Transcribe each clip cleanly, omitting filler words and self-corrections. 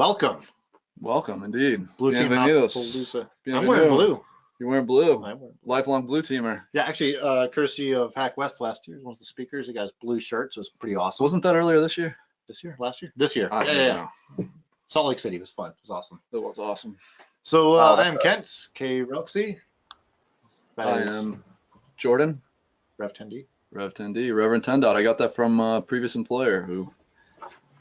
welcome. Welcome, indeed. Blue Team-Apalooza. I'm wearing blue. You're wearing blue. Lifelong blue teamer. Yeah, actually, courtesy of Hack West last year, one of the speakers, he got his blue shirt, so it was pretty awesome. Wasn't that earlier this year? This year? Last year? This year. Yeah. Salt Lake City was fun. It was awesome. It was awesome. So I am Kent, K. Roxy. I am Jordan. Rev 10D. Rev 10D, Reverend 10 Dot. I got that from a previous employer who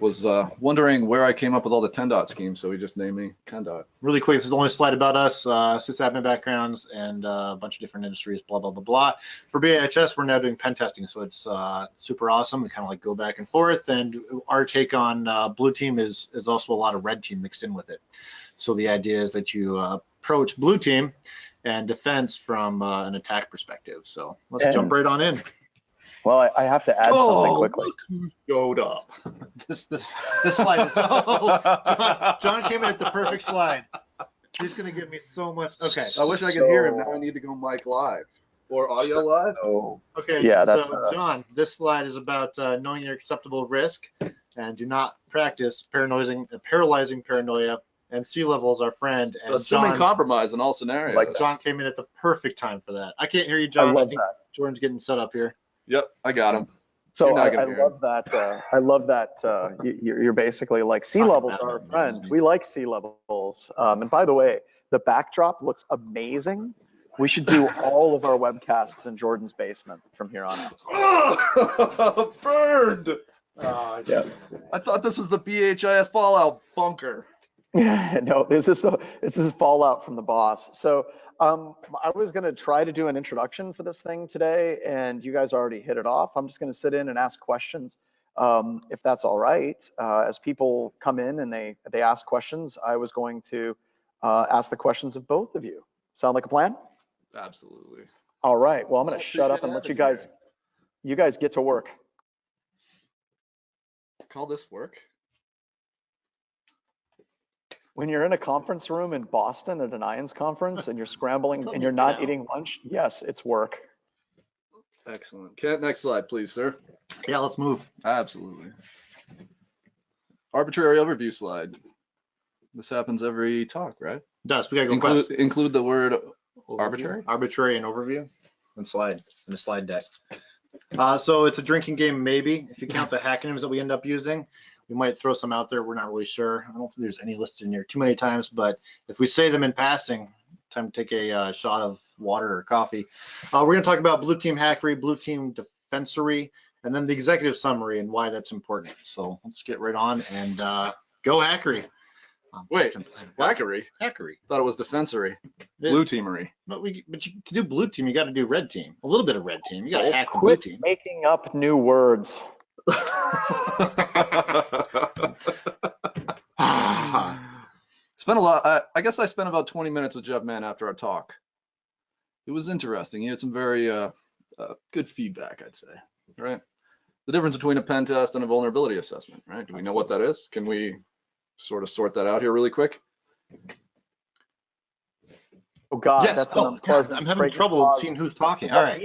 was wondering where I came up with all the 10 dot schemes, so he just named me 10 dot. Really quick, this is only a slide about us, sysadmin backgrounds, and a bunch of different industries, blah, blah, blah, blah. For BHS, we're now doing pen testing, so it's super awesome. We kind of like go back and forth, and our take on blue team is also a lot of red team mixed in with it. So the idea is that you approach blue team and defense from an attack perspective. So let's jump right on in. Well, I have to add something quickly. Look who showed up. This slide is John came in at the perfect slide. He's gonna give me so much. Okay. I wish I could hear him. Now I need to go mic live or audio live. Okay. Yeah, so John, this slide is about knowing your acceptable risk, and do not practice paralyzing paranoia. And sea level is our friend. And assuming compromise in all scenarios. Like John came in at the perfect time for that. I can't hear you, John. I think Jordan's getting set up here. Yep, I got him. So I love that. I love that you're basically like sea levels are our friend. We like sea levels. And by the way, the backdrop looks amazing. We should do all of our webcasts in Jordan's basement from here on out. Oh, burned. Yeah. I thought this was the BHIS Fallout bunker. No, this is Fallout from the boss. So I was going to try to do an introduction for this thing today, and you guys already hit it off. I'm just going to sit in and ask questions, if that's all right. As people come in and they ask questions, I was going to ask the questions of both of you. Sound like a plan? Absolutely. All right. Well, I'm going to shut up and let you guys get to work. Call this work? When you're in a conference room in Boston at an IONS conference and you're scrambling and you're not eating lunch, yes, it's work. Excellent. Kent, next slide, please, sir. Yeah, let's move. Absolutely. Arbitrary overview slide. This happens every talk, right? It does. We gotta go include the word arbitrary? Arbitrary and overview and slide in the slide deck. So it's a drinking game, maybe. If you count the acronyms that we end up using, we might throw some out there. We're not really sure. I don't think there's any listed in here too many times, but if we say them in passing, time to take a shot of water or coffee. We're going to talk about blue team hackery, blue team defensory, and then the executive summary and why that's important. So let's get right on and go hackery. Wait, hackery? Hackery. Thought it was defensory. Blue teamery. But to do blue team, you got to do red team. A little bit of red team. You got to hack the blue team. Making up new words. Spent a lot. I guess I spent about 20 minutes with Jeff Mann after our talk. It was interesting. He had some very good feedback, I'd say. Right. The difference between a pen test and a vulnerability assessment. Right. Do we know what that is? Can we sort of sort that out here really quick? Oh God, yes. that's I'm having trouble seeing who's talking. All right.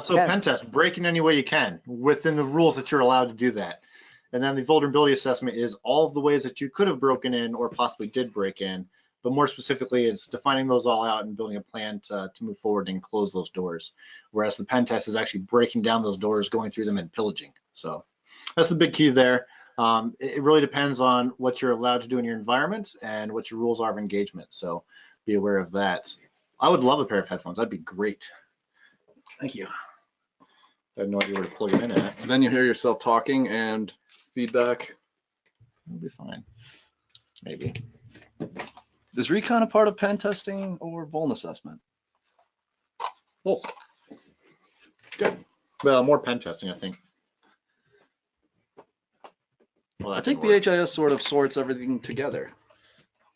So pen test, break in any way you can within the rules that you're allowed to do that. And then the vulnerability assessment is all of the ways that you could have broken in or possibly did break in, but more specifically, it's defining those all out and building a plan to move forward and close those doors. Whereas the pen test is actually breaking down those doors, going through them and pillaging. So that's the big key there. It really depends on what you're allowed to do in your environment and what your rules are of engagement. So be aware of that. I would love a pair of headphones. That'd be great. Thank you. I have no idea where to plug it in at. And then you hear yourself talking and feedback. It'll be fine. Maybe. Is Recon a part of pen testing or vuln assessment? Oh, good. Well, more pen testing, I think. Well, I think BHIS sort of sorts everything together.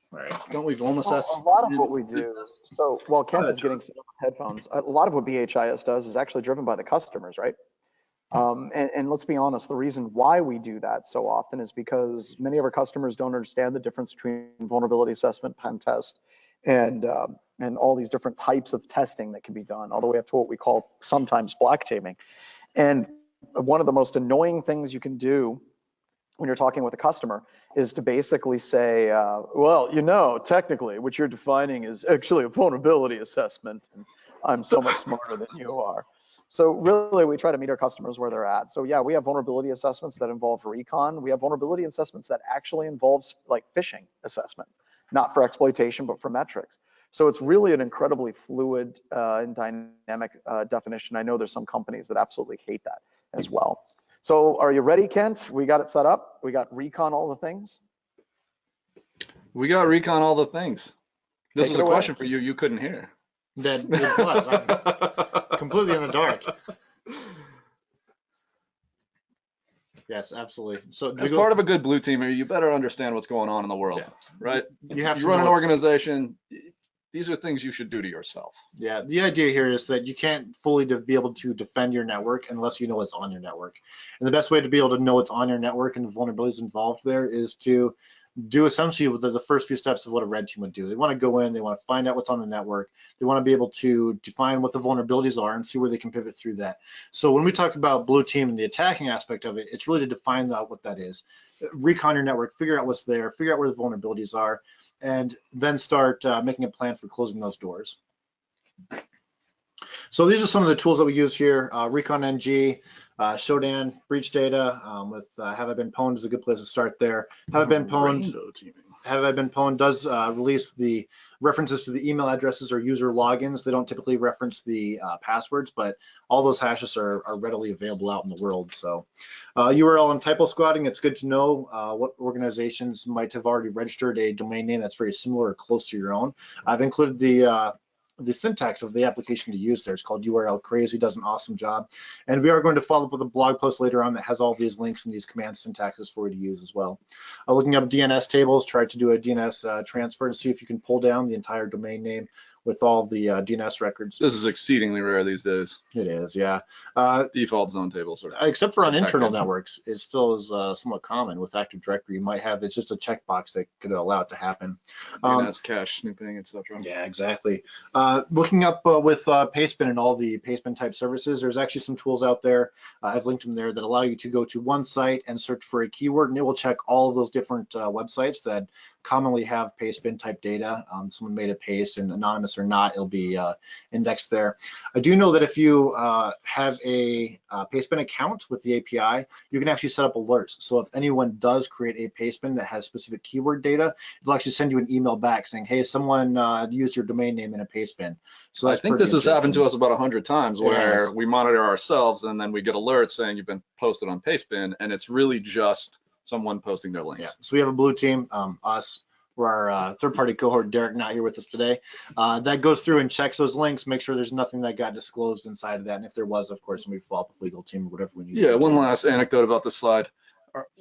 Right. Don't we vuln assess? A lot of what we do. So while Kent is getting set up with headphones, a lot of what BHIS does is actually driven by the customers, right? And let's be honest, the reason why we do that so often is because many of our customers don't understand the difference between vulnerability assessment, pen test, and all these different types of testing that can be done, all the way up to what we call sometimes black teaming. And one of the most annoying things you can do when you're talking with a customer is to basically say, well, you know, technically what you're defining is actually a vulnerability assessment, and I'm so much smarter than you are. So really, we try to meet our customers where they're at. So yeah, we have vulnerability assessments that involve recon. We have vulnerability assessments that actually involves like phishing assessments, not for exploitation, but for metrics. So it's really an incredibly fluid and dynamic definition. I know there's some companies that absolutely hate that as well. So are you ready, Kent? We got it set up. We got recon all the things. We got recon all the things. This was a away. question for you. You couldn't hear. That it was. I'm completely in the dark. Yes, absolutely. So as part of a good blue teamer, you better understand what's going on in the world, right? You have to run an organization. These are things you should do to yourself. Yeah, the idea here is that you can't fully be able to defend your network unless you know what's on your network. And the best way to be able to know what's on your network and the vulnerabilities involved there is to do essentially the first few steps of what a red team would do. They want to go in, they want to find out what's on the network. They want to be able to define what the vulnerabilities are and see where they can pivot through that. So when we talk about blue team and the attacking aspect of it, it's really to define out what that is. Recon your network, figure out what's there, figure out where the vulnerabilities are, and then start making a plan for closing those doors. So these are some of the tools that we use here. Recon NG, Shodan, breach data with Have I Been Pwned is a good place to start there. Have I Been Pwned does release the references to the email addresses or user logins. They don't typically reference the passwords, but all those hashes are readily available out in the world. So URL and typo squatting, it's good to know what organizations might have already registered a domain name that's very similar or close to your own. I've included the syntax of the application to use there. It's called URL Crazy, does an awesome job. And we are going to follow up with a blog post later on that has all these links and these command syntaxes for you to use as well. Looking up DNS tables, try to do a DNS transfer to see if you can pull down the entire domain name with all the DNS records. This is exceedingly rare these days. It is, yeah. Default zone tables. Except for on internal networks, it still is somewhat common. With Active Directory, you might have, it's just a checkbox that could allow it to happen. DNS cache snooping, etc. Yeah, exactly. Looking up with Pastebin and all the Pastebin type services, there's actually some tools out there. I've linked them there that allow you to go to one site and search for a keyword, and it will check all of those different websites that commonly have Pastebin type data. Someone made a paste, and anonymous or not, it'll be indexed there. I do know that if you have a Pastebin account with the API, you can actually set up alerts. So if anyone does create a Pastebin that has specific keyword data, it'll actually send you an email back saying, hey, someone used your domain name in a Pastebin. So I think this has happened to us about 100 times where we monitor ourselves and then we get alerts saying you've been posted on Pastebin, and it's really just someone posting their links. Yeah. So we have a blue team, us, we're our third-party cohort, Derek, not here with us today. That goes through and checks those links, make sure there's nothing that got disclosed inside of that. And if there was, of course, we follow up with legal team or whatever we need. Yeah, one last anecdote about this slide.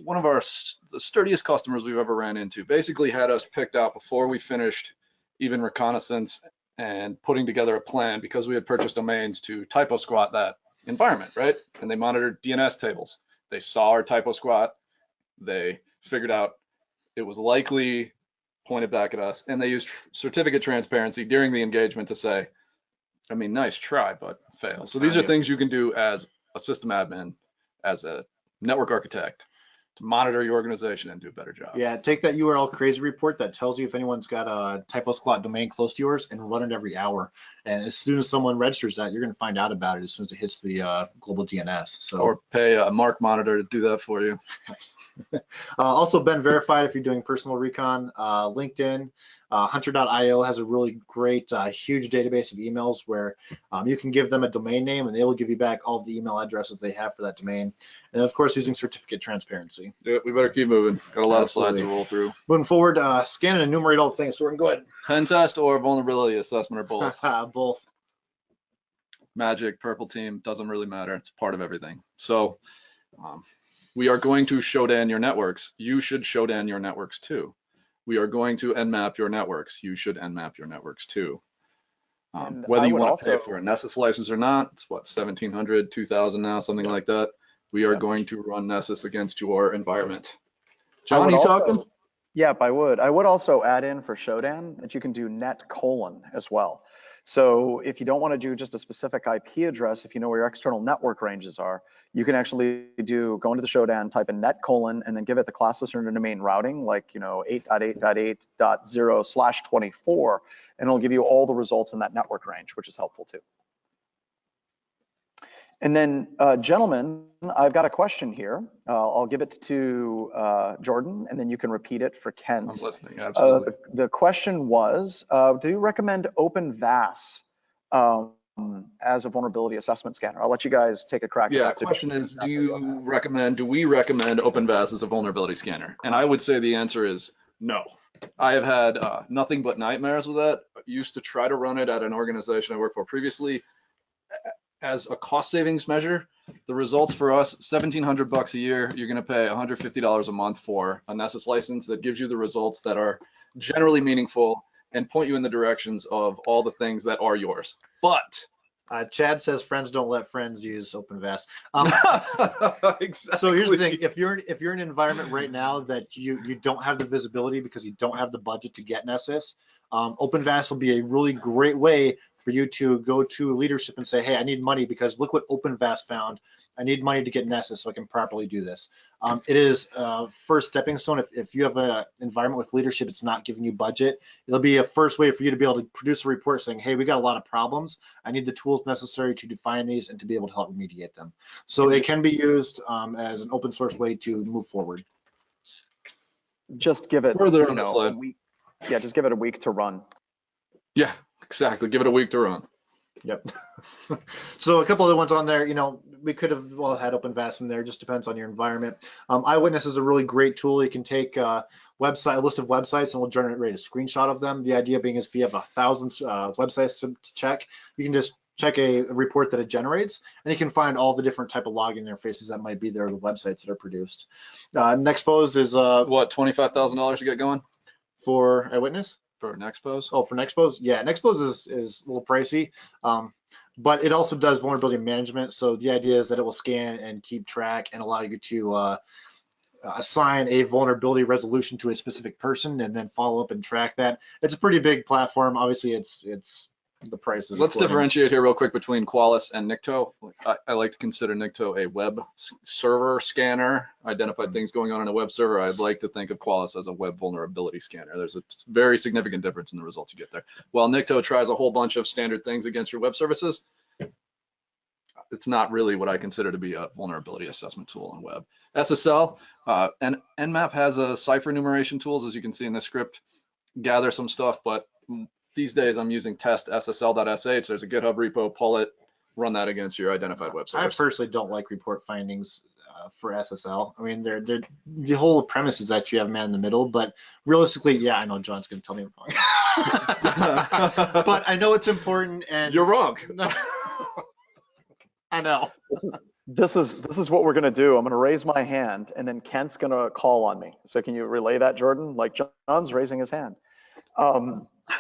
One of the sturdiest customers we've ever ran into basically had us picked out before we finished even reconnaissance and putting together a plan, because we had purchased domains, to typo squat that environment, right? And they monitored DNS tables. They saw our typo squat. They figured out it was likely pointed back at us, and they used certificate transparency during the engagement to say, I mean, nice try, but fail. So these are things you can do as a system admin, as a network architect, to monitor your organization and do a better job. Yeah, take that URL Crazy report that tells you if anyone's got a typo squat domain close to yours and run it every hour. And as soon as someone registers that, you're going to find out about it as soon as it hits the global DNS. So, or pay a Mark Monitor to do that for you. Also, been verified if you're doing personal recon. LinkedIn, Hunter.io has a really great, huge database of emails where you can give them a domain name and they will give you back all of the email addresses they have for that domain. And of course, using certificate transparency. Yeah, we better keep moving. Got a lot of slides to roll through. Moving forward, scan and enumerate all the things. Jordan, go ahead. Pentest or vulnerability assessment, or both? Both. Magic, purple team, doesn't really matter. It's part of everything. So we are going to Shodan your networks. You should Shodan your networks too. We are going to Nmap your networks. You should Nmap your networks too. Whether you want to pay for a Nessus license or not, it's what, 1,700, 2,000 now, something like that. We are going to run Nessus against your environment. John, you talking? Yep, I would. I would also add in for Shodan that you can do net : as well. So if you don't want to do just a specific IP address, if you know where your external network ranges are, you can actually go into the showdown, type in net : and then give it the class listener domain routing, like 8.8.8.0/24, and it'll give you all the results in that network range, which is helpful too. And then, gentlemen, I've got a question here. I'll give it to Jordan, and then you can repeat it for Kent. I'm listening, absolutely. The question was, do you recommend OpenVAS as a vulnerability assessment scanner? I'll let you guys take a crack at that. Yeah, the question is, do we recommend OpenVAS as a vulnerability scanner? And I would say the answer is no. I have had nothing but nightmares with that. I used to try to run it at an organization I worked for previously. As a cost savings measure, the results for us, $1,700 a year, you're going to pay $150 a month for a Nessus license that gives you the results that are generally meaningful and point you in the directions of all the things that are yours. But Chad says friends don't let friends use OpenVAS. Exactly. So here's the thing: if you're in an environment right now that you don't have the visibility because you don't have the budget to get Nessus, OpenVAS will be a really great way for you to go to leadership and say, hey, I need money because look what OpenVAS found. I need money to get Nessus so I can properly do this. It is a first stepping stone. If you have an environment with leadership, it's not giving you budget, it'll be a first way for you to be able to produce a report saying, hey, we got a lot of problems. I need the tools necessary to define these and to be able to help remediate them. So it can be used as an open source way to move forward. Just give it, further on the slide. a week. Yeah, just give it a week to run. Yeah, exactly. Give it a week to run. Yep. So a couple other ones on there, we could have had OpenVAS in there, just depends on your environment. Eyewitness is a really great tool. You can take a list of websites and we'll generate a screenshot of them. The idea being is if you have 1,000 websites to check, you can just check a report that it generates, and you can find all the different type of login interfaces that might be there, the websites that are produced. Nexpose is what, $25,000 to get going for Eyewitness? For Nexpose? Oh, for Nexpose? Yeah, Nexpose is a little pricey, but it also does vulnerability management. So the idea is that it will scan and keep track and allow you to assign a vulnerability resolution to a specific person and then follow up and track that. It's a pretty big platform. Obviously, it's the price is. Let's differentiate here real quick between Qualys and Nikto. I like to consider Nikto a web server scanner, identified things going on in a web server. I'd like to think of Qualys as a web vulnerability scanner. There's a very significant difference in the results you get there. While Nikto tries a whole bunch of standard things against your web services, it's not really what I consider to be a vulnerability assessment tool on web. SSL and Nmap has a cipher enumeration tools, as you can see in the script, gather some stuff, but these days I'm using test ssl.sh. There's a GitHub repo, pull it, run that against your identified web server. I personally don't like report findings for SSL. I mean, the whole premise is that you have man in the middle, but realistically, yeah, I know John's going to tell me I'm wrong. But I know it's important, and you're wrong. I know. This is what we're going to do. I'm going to raise my hand, and then Kent's going to call on me. So can you relay that, Jordan? Like John's raising his hand.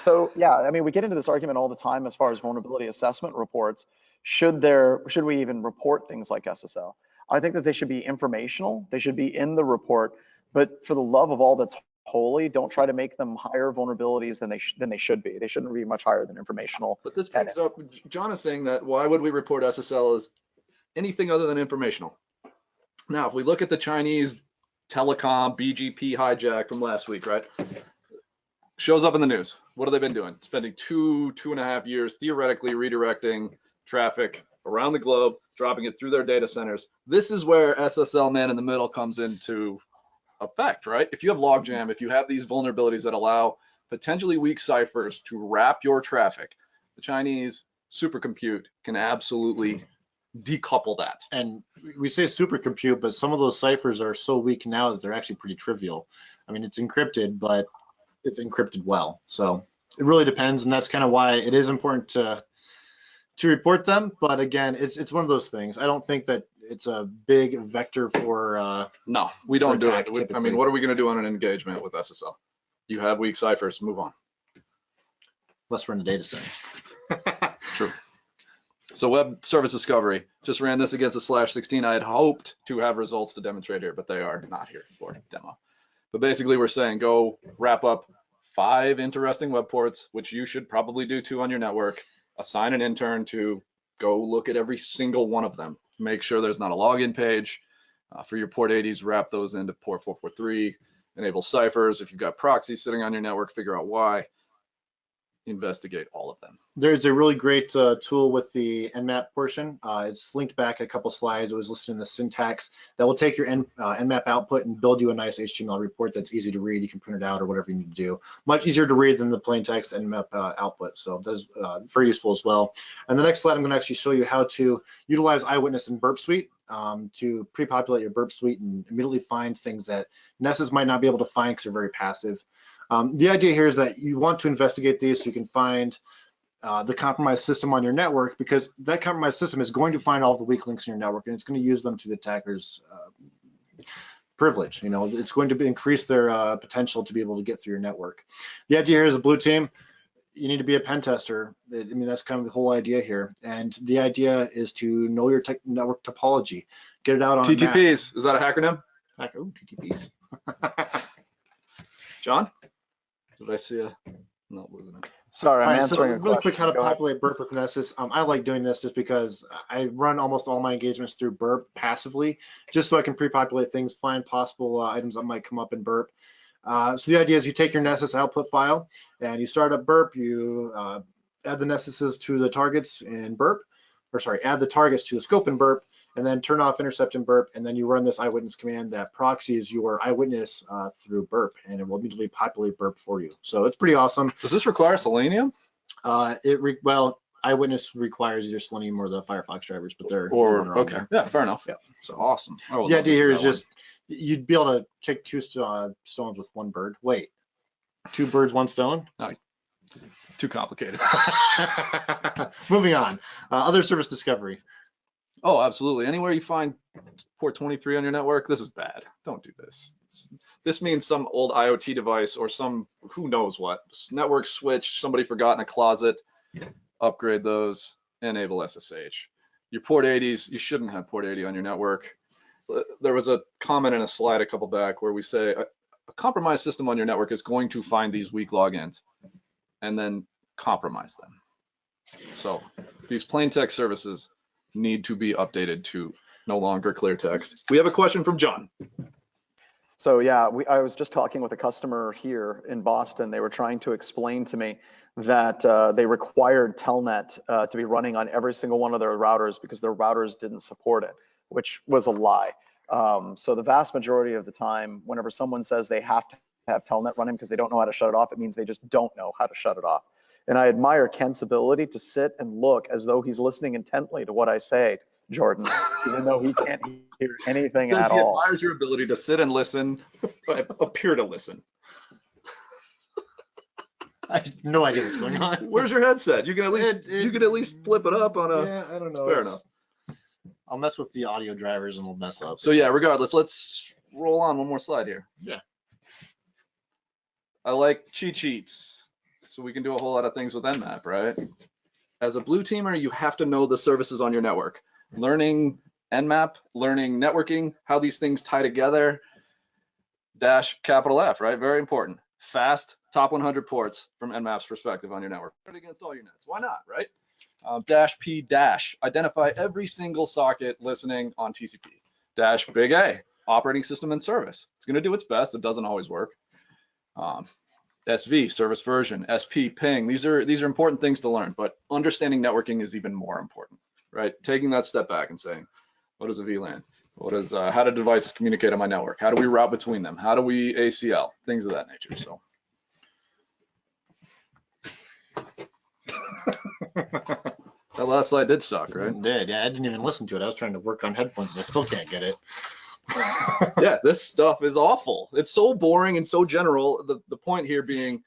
So yeah, I mean, we get into this argument all the time as far as vulnerability assessment reports. Should we even report things like SSL? I think that they should be informational. They should be in the report, but for the love of all that's holy, don't try to make them higher vulnerabilities than they should be. They shouldn't be much higher than informational. But this brings up, John is saying that why would we report SSL as anything other than informational? Now, if we look at the Chinese telecom BGP hijack from last week, right? Shows up in the news. What have they been doing? Spending 2.5 years theoretically redirecting traffic around the globe, dropping it through their data centers. This is where SSL man in the middle comes into effect, right? If you have logjam, if you have these vulnerabilities that allow potentially weak ciphers to wrap your traffic, the Chinese supercompute can absolutely decouple that. And we say supercompute, but some of those ciphers are so weak now that they're actually pretty trivial. I mean, it's encrypted, but it's encrypted well. So it really depends, and that's kind of why it is important to report them. But again, it's one of those things. I don't think that it's a big vector for no, we don't do it. Typically. I mean, what are we going to do on an engagement with SSL? You have weak ciphers, move on. Let's run a data center. True. So web service discovery, just ran this against a /16. I had hoped to have results to demonstrate here, but they are not here for demo. But basically we're saying go wrap up 5 interesting web ports, which you should probably do too on your network, assign an intern to go look at every single one of them. Make sure there's not a login page. For your port 80s, wrap those into port 443, enable ciphers. If you've got proxies sitting on your network, figure out why. Investigate all of them. There's a really great tool with the Nmap portion. It's linked back a couple slides. It was listed in the syntax that will take your Nmap output and build you a nice HTML report that's easy to read. You can print it out or whatever you need to do. Much easier to read than the plain text Nmap output. So that is very useful as well. And the next slide, I'm going to actually show you how to utilize Eyewitness in Burp Suite to pre-populate your Burp Suite and immediately find things that Nesses might not be able to find because they're very passive. The idea here is that you want to investigate these so you can find the compromised system on your network, because that compromised system is going to find all of the weak links in your network and it's going to use them to the attacker's privilege. You know, it's going to increase their potential to be able to get through your network. The idea here is a blue team. You need to be a pen tester. I mean, that's kind of the whole idea here. And the idea is to know your network topology, get it out on TTPs. Is that a acronym? Oh, TTPs. John? Did I see a? No, wasn't it? Sorry, I'm All right, answering so a really quick, how to question. Go ahead. populate Burp with Nessus. I like doing this just because I run almost all my engagements through Burp passively, just so I can pre-populate things, find possible items that might come up in Burp. So the idea is you take your Nessus output file and you start up Burp, you add the Nessuses to the targets in Burp, or sorry, add the targets to the scope in Burp, and then turn off intercept in Burp, and then you run this eyewitness command that proxies your eyewitness through Burp, and it will immediately populate Burp for you. So it's pretty awesome. Does this require Selenium? Well, eyewitness requires either Selenium or the Firefox drivers, but they're Okay, yeah, fair enough. Yeah, so awesome. The idea here is just you'd be able to kick two stones with one bird. Wait, 2 birds, 1 stone? Oh, too complicated. Moving on. Other service discovery. Oh, absolutely. Anywhere you find port 23 on your network, this is bad. Don't do this. This means some old IoT device or some who knows what. Network switch, somebody forgot in a closet. Upgrade those, enable SSH. Your port 80s, you shouldn't have port 80 on your network. There was a comment in a slide a couple back where we say a compromised system on your network is going to find these weak logins and then compromise them. So these plain text services need to be updated to no longer clear text. We have a question from John. So yeah, I was just talking with a customer here in Boston. They were trying to explain to me that they required Telnet to be running on every single one of their routers because their routers didn't support it, which was a lie. So the vast majority of the time, whenever someone says they have to have Telnet running because they don't know how to shut it off, it means they just don't know how to shut it off. And I admire Kent's ability to sit and look as though he's listening intently to what I say, Jordan, even though he can't hear anything at all. He admires your ability to sit and listen, appear to listen. I have no idea what's going on. Where's your headset? You can at least flip it up on a. Yeah, I don't know. Fair enough. I'll mess with the audio drivers and we'll mess up. So yeah, regardless, let's roll on one more slide here. Yeah. I like cheat sheets, so we can do a whole lot of things with Nmap, right? As a blue teamer, you have to know the services on your network. Learning Nmap, learning networking, how these things tie together, -F, right? Very important. Fast top 100 ports from Nmap's perspective on your network. Against all your nets, why not, right? -P-, identify every single socket listening on TCP. -big A, operating system and service. It's gonna do its best, it doesn't always work. SV, service version, SP, ping. These are important things to learn, but understanding networking is even more important, right? Taking that step back and saying, what is a VLAN? What is how do devices communicate on my network? How do we route between them? How do we ACL? Things of that nature. So. That last slide did suck, right? It did. Yeah, I didn't even listen to it. I was trying to work on headphones and I still can't get it. Yeah, this stuff is awful. It's so boring and so general. The point here being,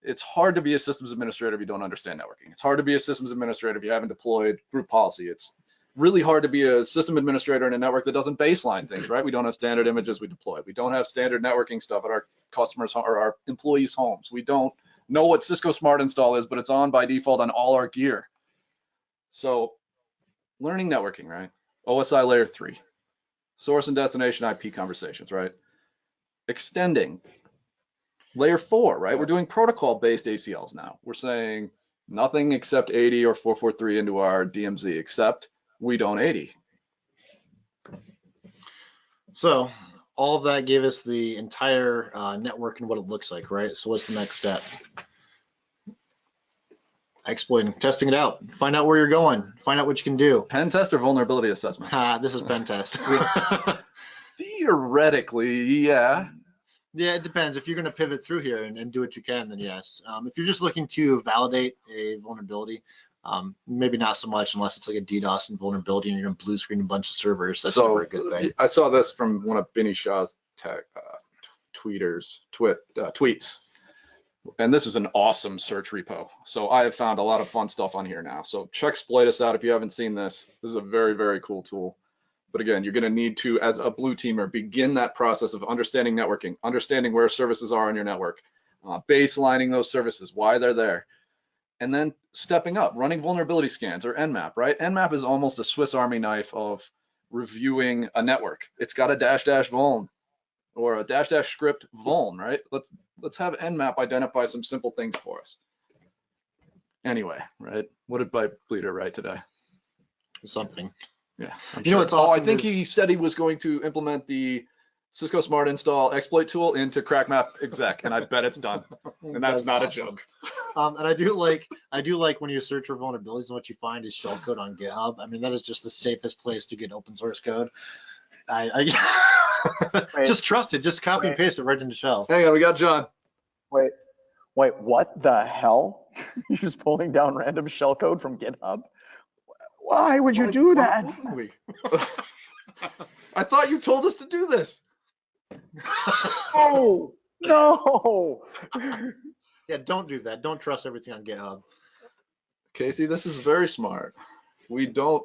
it's hard to be a systems administrator if you don't understand networking. It's hard to be a systems administrator if you haven't deployed group policy. It's really hard to be a system administrator in a network that doesn't baseline things, right? We don't have standard images we deploy. We don't have standard networking stuff at our customers or our employees' homes. We don't know what Cisco Smart Install is, but it's on by default on all our gear. So learning networking, right? OSI layer 3, source and destination IP conversations, right? Extending layer 4, right? We're doing protocol-based ACLs now. We're saying Nothing except 80 or 443 into our DMZ, except we don't 80. So all of that gave us the entire network and what it looks like, right? So what's the next step? Exploiting, testing it out, find out where you're going, find out what you can do. Pen test or vulnerability assessment? This is pen test. Theoretically, yeah. Yeah, it depends. If you're going to pivot through here and do what you can, then yes. If you're just looking to validate a vulnerability, maybe not so much unless it's like a DDoS and vulnerability and you're going to blue screen a bunch of servers. That's never a good thing. I saw this from one of Benny Shah's tweets. And this is an awesome search repo. So I have found a lot of fun stuff on here now. So check Exploit us out if you haven't seen this. This is a very, very cool tool. But again, you're going to need to, as a blue teamer, begin that process of understanding networking, understanding where services are on your network, baselining those services, why they're there, and then stepping up, running vulnerability scans or Nmap, right? Nmap is almost a Swiss Army knife of reviewing a network. It's got a -- vuln or a -- script vuln, right? Let's have Nmap identify some simple things for us. Anyway, right? What did Byte Bleeder write today? Something. Yeah. You know what's awesome I think he said he was going to implement the Cisco Smart Install exploit tool into CrackMap exec, and I bet it's done. And that's not awesome. A joke. And I do like when you search for vulnerabilities and what you find is shellcode on GitHub. I mean, that is just the safest place to get open source code. I just trust it. Just copy and paste it right into shell. Hang on, we got John. Wait, what the hell? You're just pulling down random shellcode from GitHub? Why would you do that? I thought you told us to do this. Oh, no. Yeah, don't do that. Don't trust everything on GitHub. Casey, this is very smart. We don't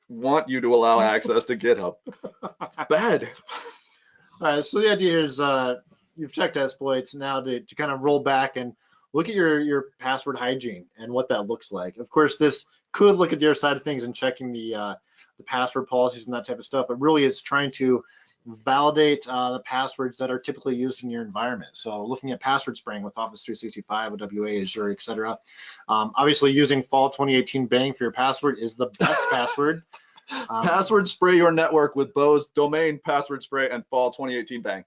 want you to allow access to GitHub. It's bad. All right, so the idea is you've checked exploits. Now to kind of roll back and look at your password hygiene and what that looks like. Of course, this could look at the other side of things and checking the password policies and that type of stuff, but really it's trying to validate the passwords that are typically used in your environment. So looking at password spraying with Office 365, OWA, Azure, etc. Obviously using Fall 2018 Bang for your password is the best password. Password spray your network with Bose domain password spray and Fall 2018 Bang.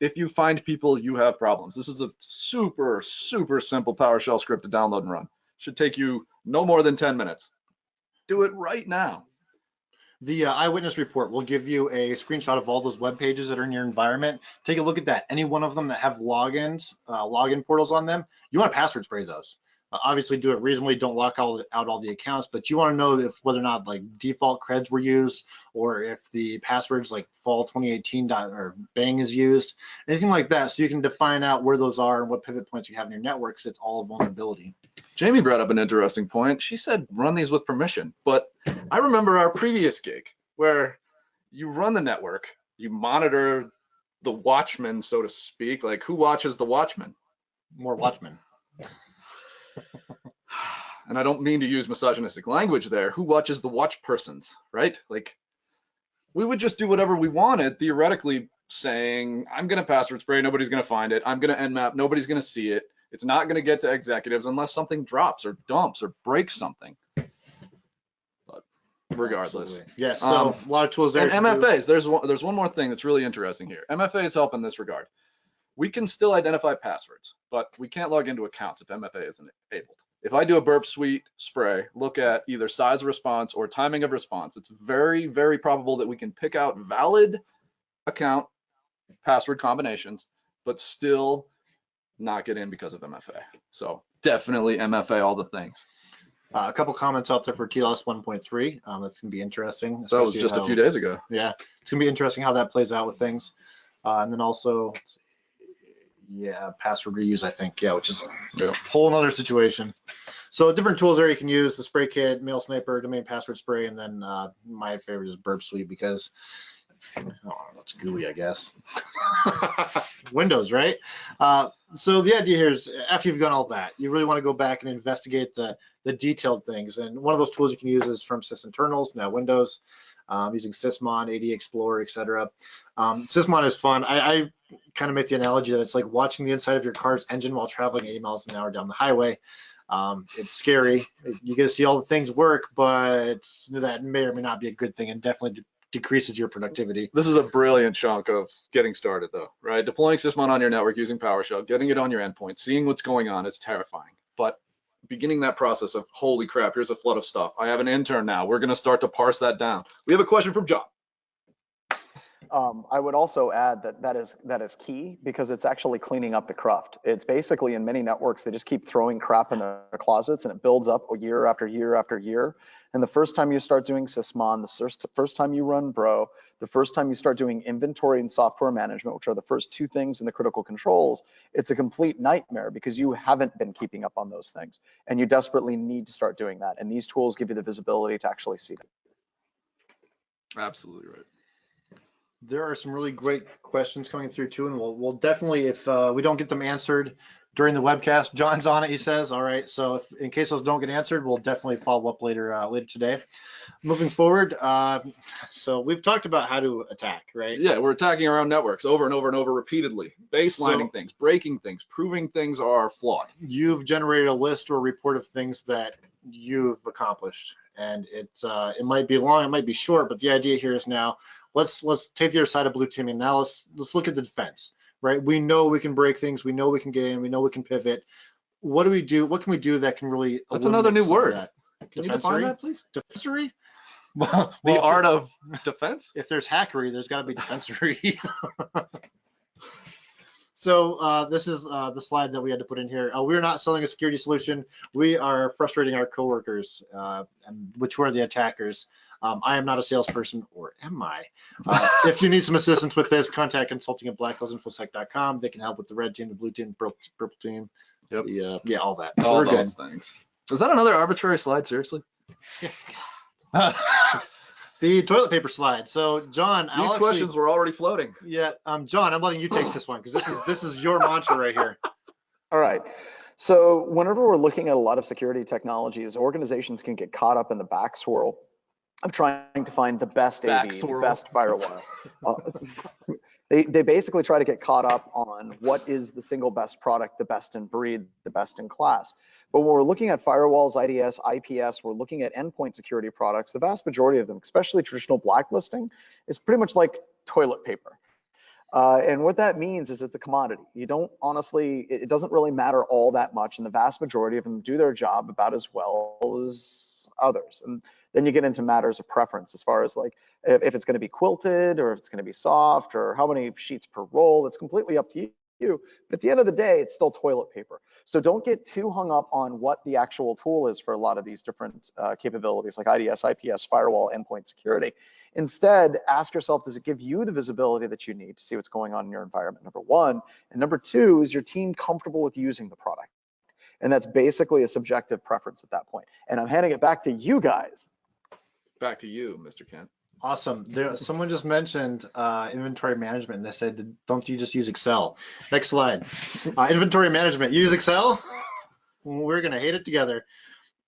If you find people, you have problems. This is a super, super simple PowerShell script to download and run. Should take you no more than 10 minutes. Do it right now. The eyewitness report will give you a screenshot of all those web pages that are in your environment. Take a look at that. Any one of them that have logins, login portals on them, you want to password spray those. Obviously do it reasonably, don't lock out all the accounts, but you want to know if whether or not like default creds were used or if the passwords like fall 2018 or bang is used, anything like that, so you can define out where those are and what pivot points you have in your network, because it's all vulnerability. Jamie brought up an interesting point. She said run these with permission, but I remember our previous gig where you run the network, you monitor the watchman, so to speak, like who watches the watchman? More watchmen. And I don't mean to use misogynistic language there. Who watches the watch persons, right? Like we would just do whatever we wanted, theoretically saying, I'm going to password spray, nobody's going to find it. I'm going to Nmap, nobody's going to see it. It's not going to get to executives unless something drops or dumps or breaks something. But regardless. Absolutely. Yeah, so a lot of tools there. And MFAs, there's one more thing that's really interesting here. MFAs help in this regard. We can still identify passwords, but we can't log into accounts if MFA isn't enabled. If I do a burp suite spray, look at either size of response or timing of response, it's very, very probable that we can pick out valid account password combinations, but still not get in because of MFA. So definitely MFA all the things. A couple comments out there for TLS 1.3. That's going to be interesting. That was just a few days ago. Yeah, it's going to be interesting how that plays out with things. And then also, yeah, password reuse, I think, yeah, which is a whole other situation. So different tools there you can use: the spray kit, mail sniper, domain password spray, and then my favorite is burp suite because it's GUI, I guess. Windows, right? So the idea here is after you've done all that, you really want to go back and investigate the detailed things. And one of those tools you can use is from SysInternals, now Windows, using Sysmon, AD Explorer, etc. Sysmon is fun. I kind of make the analogy that it's like watching the inside of your car's engine while traveling 80 miles an hour down the highway. It's scary. You get to see all the things work, but that may or may not be a good thing, and definitely decreases your productivity. This is a brilliant chunk of getting started though, right? Deploying Sysmon on your network using PowerShell, getting it on your endpoint, seeing what's going on, it's terrifying. But beginning that process of, holy crap, here's a flood of stuff. I have an intern now. We're gonna start to parse that down. We have a question from John. I would also add that is key, because it's actually cleaning up the cruft. It's basically, in many networks, they just keep throwing crap in their closets, and it builds up year after year after year. And the first time you start doing Sysmon, the first time you run Bro, the first time you start doing inventory and software management, which are the first two things in the critical controls, it's a complete nightmare because you haven't been keeping up on those things, and you desperately need to start doing that. And these tools give you the visibility to actually see them. Absolutely right. There are some really great questions coming through too, and we'll definitely, if we don't get them answered during the webcast, John's on it, he says. All right, so if, in case those don't get answered, we'll definitely follow up later today. Moving forward, so we've talked about how to attack, right? Yeah, we're attacking our own networks over and over and over repeatedly, baselining things, breaking things, proving things are flawed. You've generated a list or a report of things that you've accomplished, and it might be long, it might be short, but the idea here is now let's take the other side of blue teaming. Now let's look at the defense, right? We know we can break things, we know we can get in, we know we can pivot. What do we do? What can we do that can really? That's another new word. Can Defensory? you define that, please? Defensory? The art of defense? If there's hackery, there's got to be defensory. So this is the slide that we had to put in here. We're not selling a security solution. We are frustrating our coworkers, which were the attackers. I am not a salesperson, or am I? If you need some assistance with this, contact consulting at blackhillsinfosec.com. They can help with the red team, the blue team, purple team. Yep. Yeah, all that. So all those things. Is that another arbitrary slide? Seriously? The toilet paper slide. So John, these questions were already floating. Yeah, John, I'm letting you take this one because this is your mantra right here. All right. So whenever we're looking at a lot of security technologies, organizations can get caught up in the back swirl of trying to find the best AV, the best firewall. They basically try to get caught up on what is the single best product, the best in breed, the best in class. But when we're looking at firewalls, IDS, IPS, we're looking at endpoint security products, the vast majority of them, especially traditional blacklisting, is pretty much like toilet paper. And what that means is it's a commodity. You don't honestly, it doesn't really matter all that much, and the vast majority of them do their job about as well as others. And then you get into matters of preference as far as like if it's going to be quilted or if it's going to be soft or how many sheets per roll. It's completely up to you. But at the end of the day, it's still toilet paper. So don't get too hung up on what the actual tool is for a lot of these different capabilities like IDS, IPS, firewall, endpoint security. Instead, ask yourself, does it give you the visibility that you need to see what's going on in your environment, number one? And number two, is your team comfortable with using the product? And that's basically a subjective preference at that point. And I'm handing it back to you guys. Back to you, Mr. Kent. Awesome. Someone just mentioned inventory management, and they said, don't you just use Excel? Next slide. Inventory management, use Excel? We're going to hate it together.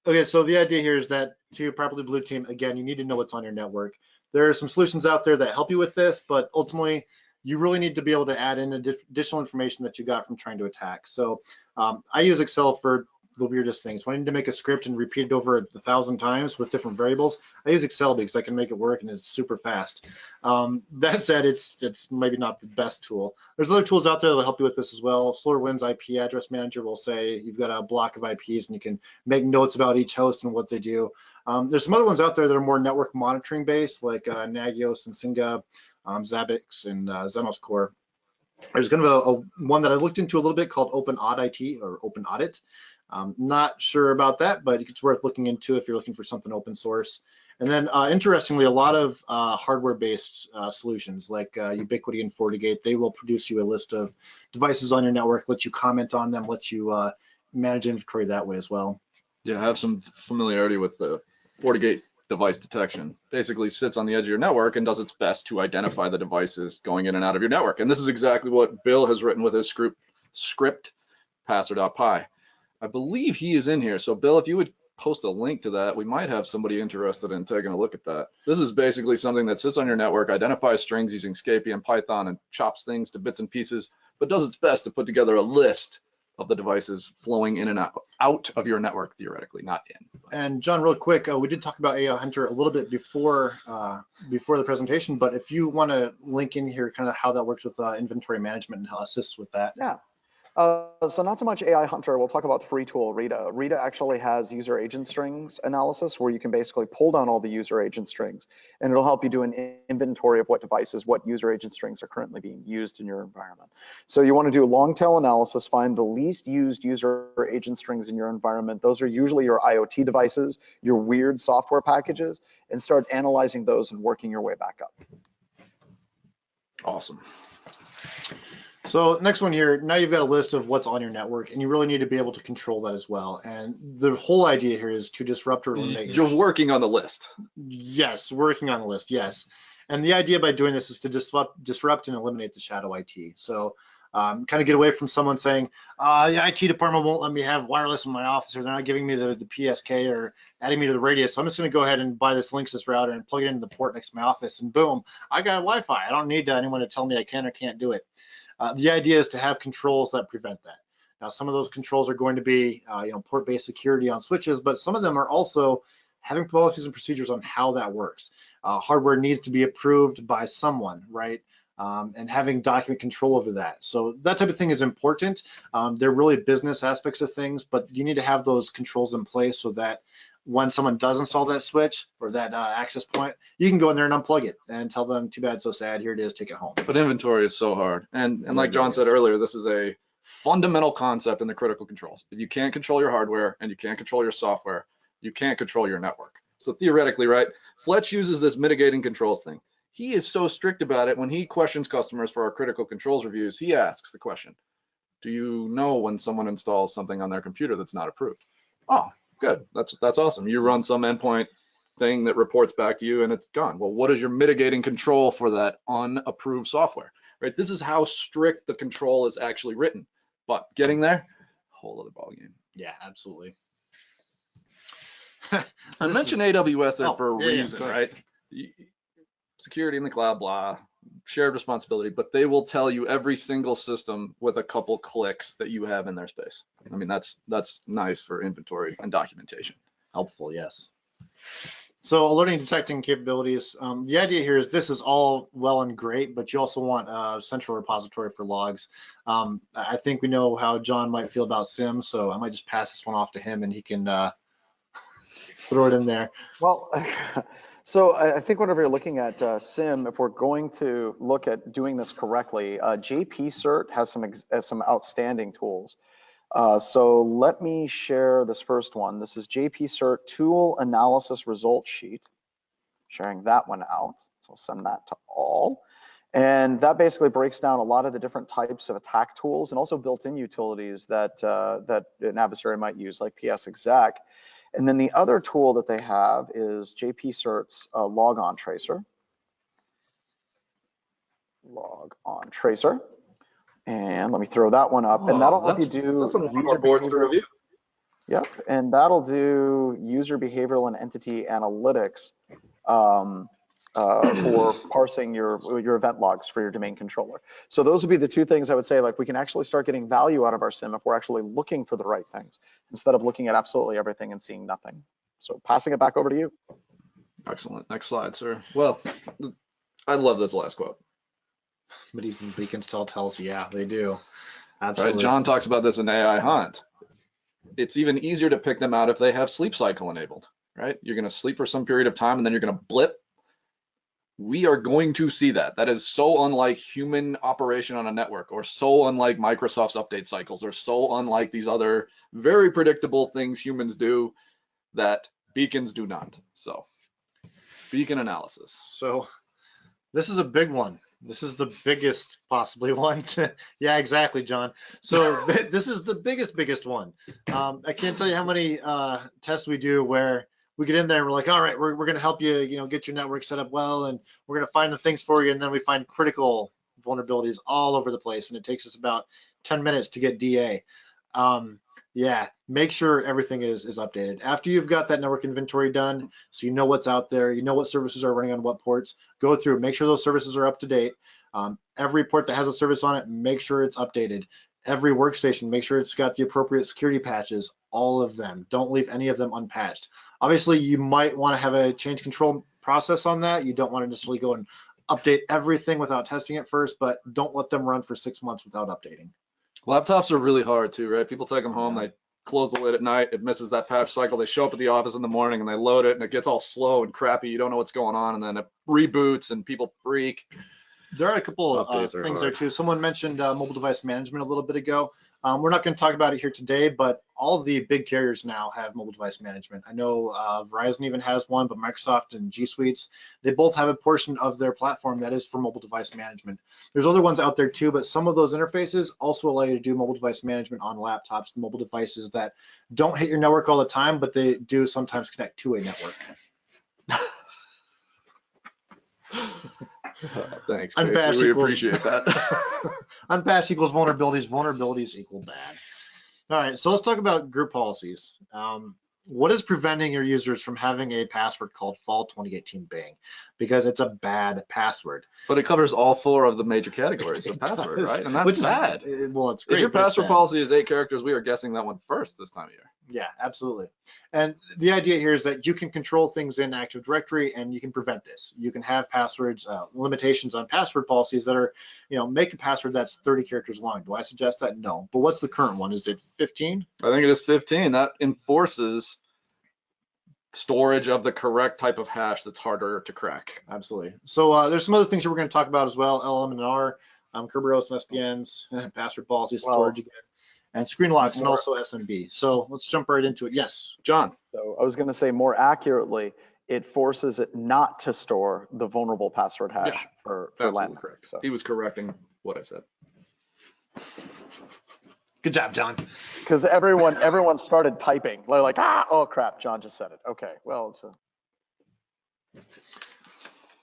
Okay, so the idea here is that to properly blue team, again, you need to know what's on your network. There are some solutions out there that help you with this, but ultimately, you really need to be able to add in additional information that you got from trying to attack. So I use Excel for the weirdest things. When I need to make a script and repeat it over 1,000 times with different variables, I use Excel because I can make it work and it's super fast. That said, it's maybe not the best tool. There's other tools out there that will help you with this as well. SolarWinds IP Address Manager will say you've got a block of IPs and you can make notes about each host and what they do. There's some other ones out there that are more network monitoring based, like Nagios and Singa, Zabbix, and Xenos Core. There's kind of a one that I looked into a little bit called Open Audit or Open Audit. Not sure about that, but it's worth looking into if you're looking for something open source. And then interestingly, a lot of hardware-based solutions like Ubiquity and FortiGate, they will produce you a list of devices on your network, let you comment on them, let you manage inventory that way as well. Yeah, I have some familiarity with the FortiGate device detection. Basically sits on the edge of your network and does its best to identify the devices going in and out of your network. And this is exactly what Bill has written with his script passer.py. I believe he is in here. So Bill, if you would post a link to that, we might have somebody interested in taking a look at that. This is basically something that sits on your network, identifies strings using Scapy and Python and chops things to bits and pieces, but does its best to put together a list of the devices flowing in and out of your network, theoretically, not in. And John, real quick, we did talk about AI Hunter a little bit before the presentation, but if you want to link in here kind of how that works with inventory management and how it assists with that. Yeah. So not so much AI Hunter, we'll talk about the free tool, Rita. Rita actually has user agent strings analysis where you can basically pull down all the user agent strings, and it'll help you do an inventory of what devices, what user agent strings are currently being used in your environment. So you want to do a long tail analysis, find the least used user agent strings in your environment. Those are usually your IoT devices, your weird software packages, and start analyzing those and working your way back up. Awesome. So next one here, now you've got a list of what's on your network, and you really need to be able to control that as well. And the whole idea here is to disrupt or eliminate. You're working on the list. Yes, working on the list, yes. And the idea by doing this is to disrupt and eliminate the shadow IT. So kind of get away from someone saying, the IT department won't let me have wireless in my office, or they're not giving me the PSK or adding me to the radius. So I'm just going to go ahead and buy this Linksys router and plug it into the port next to my office, and boom, I got Wi-Fi. I don't need anyone to tell me I can or can't do it. The idea is to have controls that prevent that. Now, some of those controls are going to be, port-based security on switches, but some of them are also having policies and procedures on how that works. Hardware needs to be approved by someone, right? And having document control over that. So that type of thing is important. They're really business aspects of things, but you need to have those controls in place so that when someone does install that switch or that access point, you can go in there and unplug it and tell them, too bad, so sad, here it is, take it home. But inventory is so hard. And like John said earlier, this is a fundamental concept in the critical controls. If you can't control your hardware and you can't control your software, you can't control your network. So theoretically, right, Fletch uses this mitigating controls thing. He is so strict about it. When he questions customers for our critical controls reviews, he asks the question, do you know when someone installs something on their computer that's not approved? Oh, good, that's awesome. You run some endpoint thing that reports back to you and it's gone. Well, what is your mitigating control for that unapproved software, right? This is how strict the control is actually written, but getting there, whole other ballgame. Yeah, absolutely. I mentioned AWS there for a reason, right? Security in the cloud, blah, shared responsibility, but they will tell you every single system with a couple clicks that you have in their space. I mean, that's nice for inventory and documentation. Helpful, yes. So alerting detecting capabilities. The idea here is this is all well and great, but you also want a central repository for logs. I think we know how John might feel about SIM, so I might just pass this one off to him and he can throw it in there. Well, so I think whenever you're looking at SIM, if we're going to look at doing this correctly, JP-Cert has some outstanding tools. So let me share this first one. This is JP-Cert Tool Analysis Result Sheet. Sharing that one out. So I'll send that to all. And that basically breaks down a lot of the different types of attack tools and also built-in utilities that an adversary might use, like PsExec. And then the other tool that they have is JP-Cert's Log-On Tracer. Log-On Tracer. And let me throw that one up. And that'll help you do that's on one of our boards to review. Yep, and that'll do user behavioral and entity analytics for parsing your event logs for your domain controller. So those would be the two things I would say, like we can actually start getting value out of our SIM if we're actually looking for the right things instead of looking at absolutely everything and seeing nothing. So passing it back over to you. Excellent. Next slide, sir. Well, I love this last quote. Medieval beacons tell tells, yeah, they do. Absolutely. Right? John talks about this in AI Hunt. It's even easier to pick them out if they have sleep cycle enabled, right? You're going to sleep for some period of time and then you're going to blip. We are going to see that. That is so unlike human operation on a network, or so unlike Microsoft's update cycles, or so unlike these other very predictable things humans do that beacons do not. So beacon analysis. So this is a big one. This is the biggest possibly one. Yeah, exactly, John. So this is the biggest one. I can't tell you how many tests we do where we get in there and we're like, all right, we're going to help you, get your network set up well, and we're going to find the things for you, and then we find critical vulnerabilities all over the place, and it takes us about 10 minutes to get DA. Yeah, make sure everything is updated. After you've got that network inventory done, so you know what's out there, you know what services are running on what ports, go through, make sure those services are up to date. Every port that has a service on it, make sure it's updated. every workstation, make sure it's got the appropriate security patches, all of them. Don't leave any of them unpatched. Obviously, you might want to have a change control process on that. You don't want to necessarily go and update everything without testing it first, but don't let them run for 6 months without updating. Laptops are really hard too, right? People take them home, they close the lid at night, it misses that patch cycle, they show up at the office in the morning and they load it and it gets all slow and crappy, you don't know what's going on, and then it reboots and people freak. There are a couple of things there too. Someone mentioned mobile device management a little bit ago. We're not going to talk about it here today, but all of the big carriers now have mobile device management. I know Verizon even has one, but Microsoft and G Suites, they both have a portion of their platform that is for mobile device management. There's other ones out there too, but some of those interfaces also allow you to do mobile device management on laptops, the mobile devices that don't hit your network all the time, but they do sometimes connect to a network. Thanks, Casey. We appreciate that. Unpatched equals vulnerabilities. Vulnerabilities equal bad. All right, so let's talk about group policies. What is preventing your users from having a password called Fall 2018 Bing? Because it's a bad password. But it covers all 4 of the major categories of password, right? And that's bad. Well, it's great. If your password policy is 8 characters, we are guessing that one first this time of year. Yeah, absolutely. And the idea here is that you can control things in Active Directory and you can prevent this. You can have passwords, limitations on password policies that are, make a password that's 30 characters long. Do I suggest that? No. But what's the current one? Is it 15? I think it is 15. That enforces storage of the correct type of hash that's harder to crack. Absolutely. So there's some other things that we're going to talk about as well. LLMNR, Kerberos and SPNs, password policy, storage again, and screen locks, and also SMB. So let's jump right into it. Yes, John. So I was going to say more accurately, it forces it not to store the vulnerable password hash for Lanman. Correct. So. He was correcting what I said. Good job, John. Because everyone started typing. They're like, oh crap, John just said it. Okay, well, it's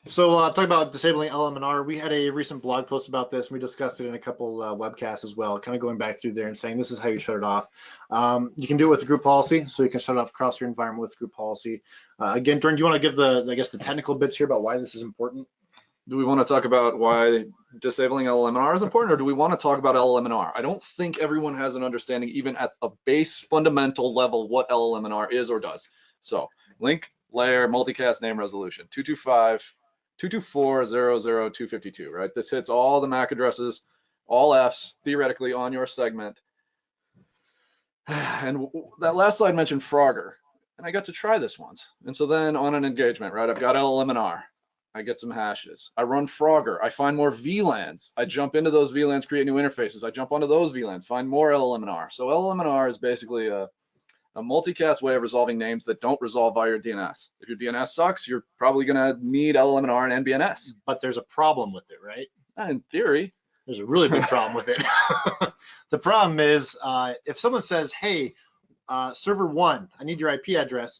So talk about disabling LLMNR. We had a recent blog post about this, and we discussed it in a couple webcasts as well, kind of going back through there and saying this is how you shut it off. You can do it with a group policy, so you can shut it off across your environment with group policy. Again, Jordan, do you want to give the technical bits here about why this is important? Do we want to talk about why disabling LLMNR is important, or do we want to talk about LLMNR? I don't think everyone has an understanding, even at a base fundamental level, what LLMNR is or does. So link, layer, multicast, name, resolution, 225.224.00252, right? This hits all the MAC addresses, all Fs, theoretically, on your segment. And that last slide mentioned Frogger, and I got to try this once. And so then on an engagement, right, I've got LLMNR. I get some hashes. I run Frogger. I find more VLANs. I jump into those VLANs, create new interfaces. I jump onto those VLANs, find more LLMNR. So LLMNR is basically a multicast way of resolving names that don't resolve via your DNS. If your DNS sucks, you're probably going to need LLMNR and NBNS. But there's a problem with it, right? In theory. There's a really big problem with it. The problem is if someone says, hey, server 1, I need your IP address,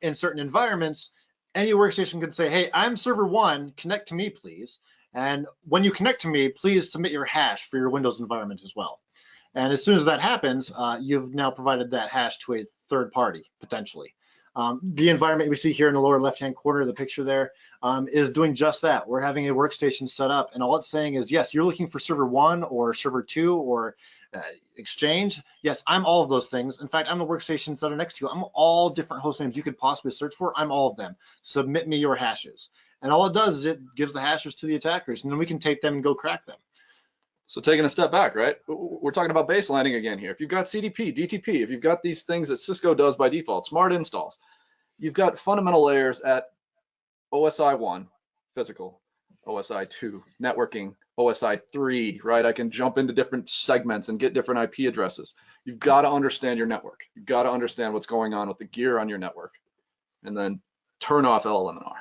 in certain environments, any workstation can say, hey, I'm server 1, connect to me, please. And when you connect to me, please submit your hash for your Windows environment as well. And as soon as that happens, you've now provided that hash to a third party, potentially. The environment we see here in the lower left-hand corner of the picture there is doing just that. We're having a workstation set up, and all it's saying is, yes, you're looking for server 1 or server 2 or Exchange. Yes, I'm all of those things. In fact, I'm the workstations that are next to you. I'm all different host names you could possibly search for. I'm all of them. Submit me your hashes. And all it does is it gives the hashes to the attackers, and then we can take them and go crack them. So taking a step back, right? We're talking about baselining again here. If you've got CDP, DTP, if you've got these things that Cisco does by default, smart installs, you've got fundamental layers at OSI 1, physical, OSI 2, networking, OSI 3, right? I can jump into different segments and get different IP addresses. You've got to understand your network. You've got to understand what's going on with the gear on your network, and then turn off LLMNR.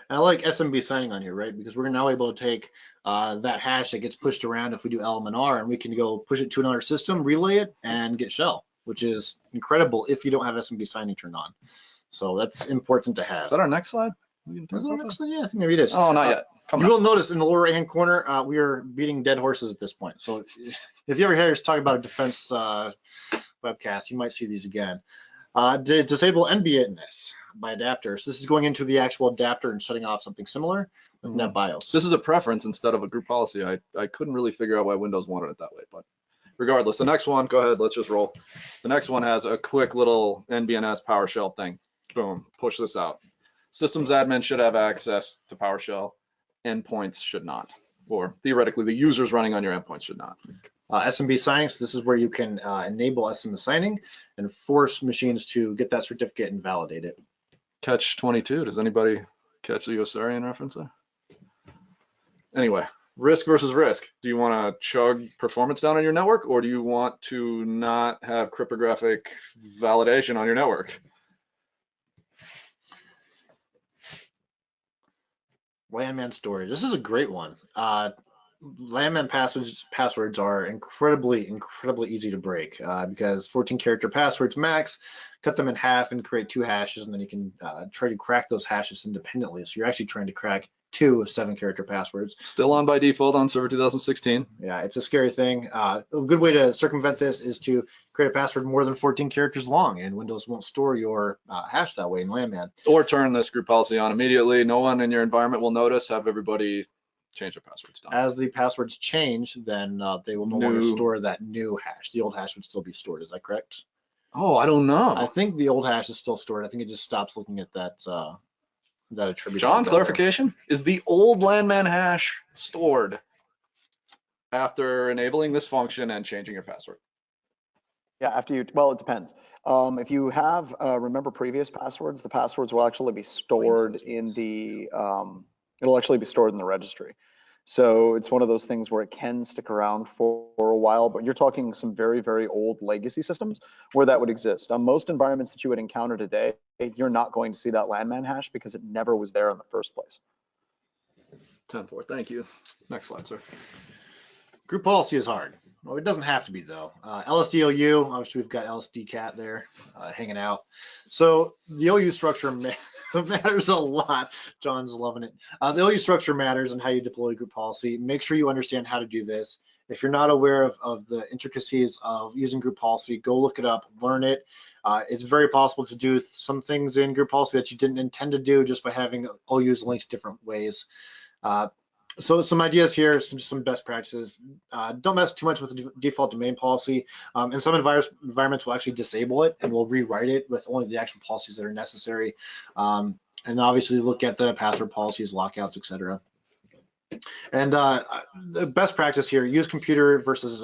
And I like SMB signing on here, right? Because we're now able to take that hash that gets pushed around if we do LLMNR, and we can go push it to another system, relay it, and get shell, which is incredible if you don't have SMB signing turned on. So that's important to have. Is that our next slide? Is that our next slide? Yeah, I think maybe it is. Oh, not yet. You will notice in the lower right-hand corner, we are beating dead horses at this point. So if you ever hear us talk about a defense webcast, you might see these again. Disable NBNS by adapters. This is going into the actual adapter and shutting off something similar with NetBIOS. This is a preference instead of a group policy. I couldn't really figure out why Windows wanted it that way, but regardless, the next one, go ahead, let's just roll. The next one has a quick little NBNS PowerShell thing. Boom, push this out. Systems admin should have access to PowerShell. Endpoints should not, or theoretically, the users running on your endpoints should not. SMB Signing, so this is where you can enable SMB Signing and force machines to get that certificate and validate it. Catch 22, does anybody catch the Osarian reference there? Anyway, risk versus risk. Do you want to chug performance down on your network, or do you want to not have cryptographic validation on your network? Lanman Storage, this is a great one. Lanman passwords are incredibly easy to break because 14-character passwords max, cut them in half and create 2 hashes, and then you can try to crack those hashes independently. So you're actually trying to crack 2 7-character passwords. Still on by default on server 2016. Yeah, it's a scary thing. A good way to circumvent this is to create a password more than 14 characters long, and Windows won't store your hash that way in Lanman. Or turn this group policy on immediately. No one in your environment will notice. Have everybody change their passwords down. As the passwords change, then they will no longer store that new hash. The old hash would still be stored. Is that correct? Oh, I don't know. I think the old hash is still stored. I think it just stops looking at that attribute. John, clarification: is the old Lanman hash stored after enabling this function and changing your password? Yeah, after you, well, it depends. If you have, remember previous passwords, the passwords will actually be stored in the, it'll actually be stored in the registry. So it's one of those things where it can stick around for a while, but you're talking some very old legacy systems where that would exist. On most environments that you would encounter today, you're not going to see that Lanman hash because it never was there in the first place. 10-4, thank you. Next slide, sir. Group policy is hard. Well, it doesn't have to be though. LSD-OU, obviously we've got LSD-cat there hanging out. So the OU structure matters a lot. John's loving it. The OU structure matters and how you deploy group policy. Make sure you understand how to do this. If you're not aware of the intricacies of using group policy, go look it up, learn it. It's very possible to do some things in group policy that you didn't intend to do just by having OUs linked different ways. So some ideas here, some best practices. Don't mess too much with the default domain policy. And some environments will actually disable it and will rewrite it with only the actual policies that are necessary. And obviously look at the password policies, lockouts, etc. And the best practice here, use computer versus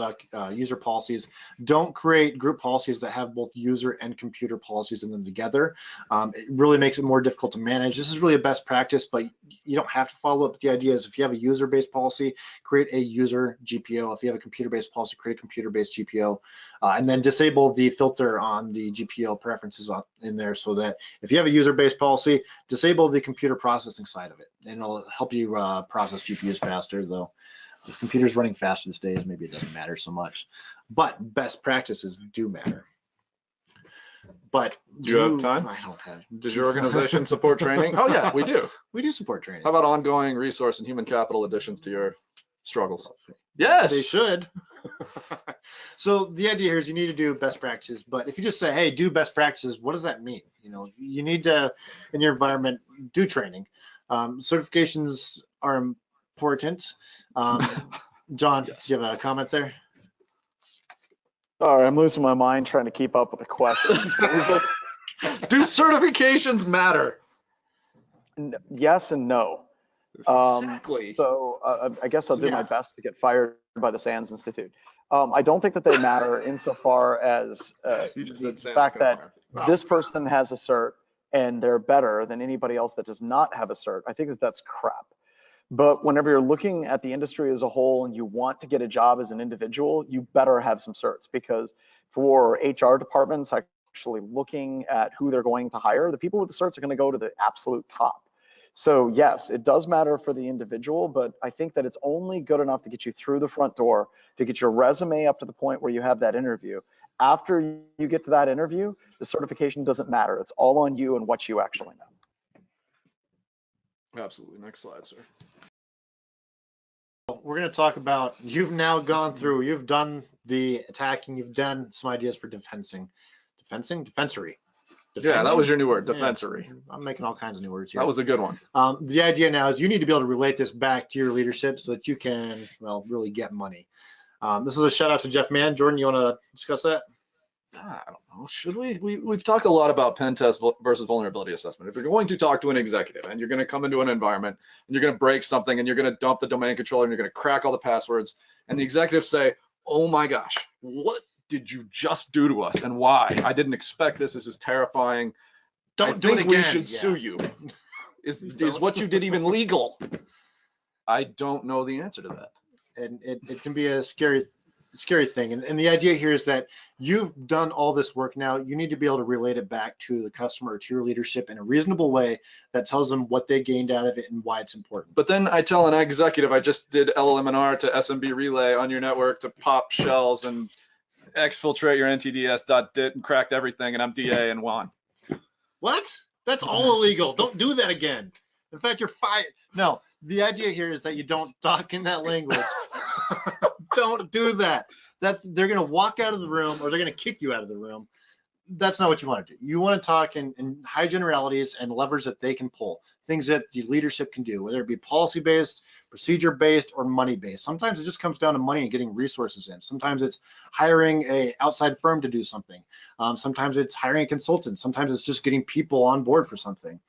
user policies. Don't create group policies that have both user and computer policies in them together. It really makes it more difficult to manage. This is really a best practice, but you don't have to follow up. The idea is if you have a user-based policy, create a user GPO. If you have a computer-based policy, create a computer-based GPO. And then disable the filter on the GPO preferences in there so that if you have a user-based policy, disable the computer processing side of it. And it'll help you process GPUs faster, though with computers running faster these days, maybe it doesn't matter so much. But best practices do matter. But do you have time? I don't have. Does your organization support training? Oh yeah, we do. We do support training. How about ongoing resource and human capital additions to your struggles? Yes, they should. So the idea here is you need to do best practices, but if you just say, hey, do best practices, what does that mean? You know, you need to, in your environment, do training. Certifications are important. John, yes. Do you have a comment there? All right, I'm losing my mind trying to keep up with the question. Do certifications matter? Yes and no. Exactly. So I guess I'll do my best to get fired by the SANS Institute. I don't think that they matter insofar as the fact that this person has a cert and they're better than anybody else that does not have a cert. I think that that's crap. But whenever you're looking at the industry as a whole and you want to get a job as an individual, you better have some certs, because for HR departments actually looking at who they're going to hire, the people with the certs are going to go to the absolute top. So yes, it does matter for the individual, but I think that it's only good enough to get you through the front door, to get your resume up to the point where you have that interview. After you get to that interview, the certification doesn't matter. It's all on you and what you actually know. Absolutely. Next slide, sir. We're going to talk about, you've now gone through, you've done the attacking, you've done some ideas for defensory. Yeah, that was your new word, defensory. Yeah, I'm making all kinds of new words here. That was a good one. The idea now is you need to be able to relate this back to your leadership so that you can, well, really get money. This is a shout out to Jeff Mann. Jordan, you want to discuss that? I don't know. Should we? We've talked a lot about pen test versus vulnerability assessment. If you're going to talk to an executive and you're going to come into an environment and you're going to break something and you're going to dump the domain controller and you're going to crack all the passwords, and the executives say, "Oh my gosh, what did you just do to us and why? I didn't expect this. This is terrifying. Don't do it again. We should sue you. Is what you did even legal?" I don't know the answer to that. And it can be a scary thing. And the idea here is that you've done all this work now. You need to be able to relate it back to the customer or to your leadership in a reasonable way that tells them what they gained out of it and why it's important. But then I tell an executive, I just did LLMNR to SMB relay on your network to pop shells and exfiltrate your NTDS.dit and cracked everything, and I'm DA and won. What? That's all illegal. Don't do that again. In fact, you're fired. No, the idea here is that you don't talk in that language. Don't do that. They're going to walk out of the room or they're going to kick you out of the room. That's not what you want to do. You want to talk in high generalities and levers that they can pull, things that the leadership can do, whether it be policy-based, procedure-based, or money-based. Sometimes it just comes down to money and getting resources in. Sometimes it's hiring an outside firm to do something. Sometimes it's hiring a consultant. Sometimes it's just getting people on board for something.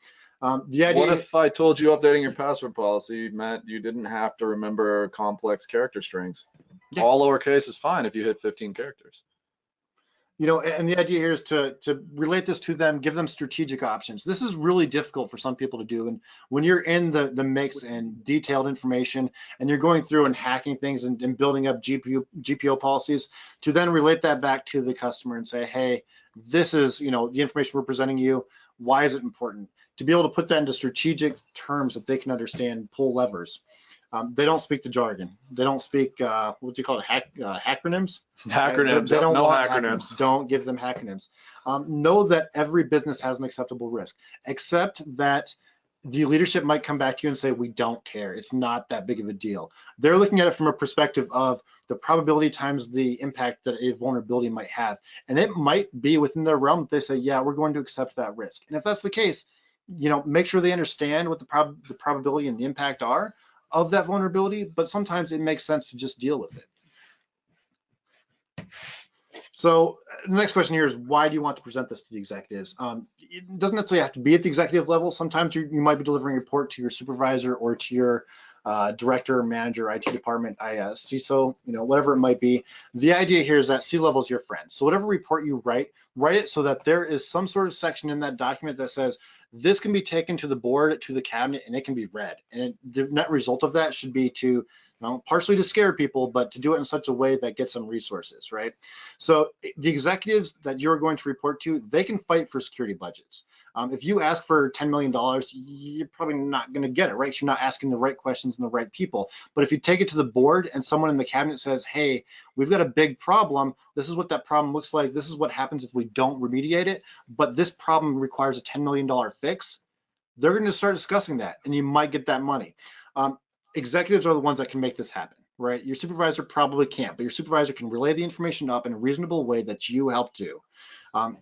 The idea. What if I told you updating your password policy meant you didn't have to remember complex character strings? Yeah. All lowercase is fine if you hit 15 characters. You know, and the idea here is to relate this to them, give them strategic options. This is really difficult for some people to do. And when you're in the mix and detailed information and you're going through and hacking things and building up GPO policies, to then relate that back to the customer and say, hey, this is, you know, the information we're presenting you. Why is it important? To be able to put that into strategic terms that they can understand, pull levers. They don't speak the jargon. They don't speak, what do you call it, acronyms? Acronyms, they don't no want acronyms. Don't give them acronyms. Know that every business has an acceptable risk, except that the leadership might come back to you and say, we don't care. It's not that big of a deal. They're looking at it from a perspective of the probability times the impact that a vulnerability might have. And it might be within their realm that they say, yeah, we're going to accept that risk. And if that's the case, you know, make sure they understand what the probability and the impact are of that vulnerability, but sometimes it makes sense to just deal with it. So the next question here is, why do you want to present this to the executives? It doesn't necessarily have to be at the executive level. Sometimes you might be delivering a report to your supervisor or to your director, manager, IT department, CISO, you know, whatever it might be. The idea here is that C-level is your friend. So whatever report you write it so that there is some sort of section in that document that says, this can be taken to the board, to the cabinet, and it can be read. And the net result of that should be to, you know, partially to scare people, but to do it in such a way that gets them resources, right? So the executives that you're going to report to, they can fight for security budgets. If you ask for $10 million, you're probably not going to get it, right? You're not asking the right questions and the right people. But if you take it to the board and someone in the cabinet says, hey, we've got a big problem. This is what that problem looks like. This is what happens if we don't remediate it. But this problem requires a $10 million fix. They're going to start discussing that, and you might get that money. Executives are the ones that can make this happen, right? Your supervisor probably can't, but your supervisor can relay the information up in a reasonable way that you help do.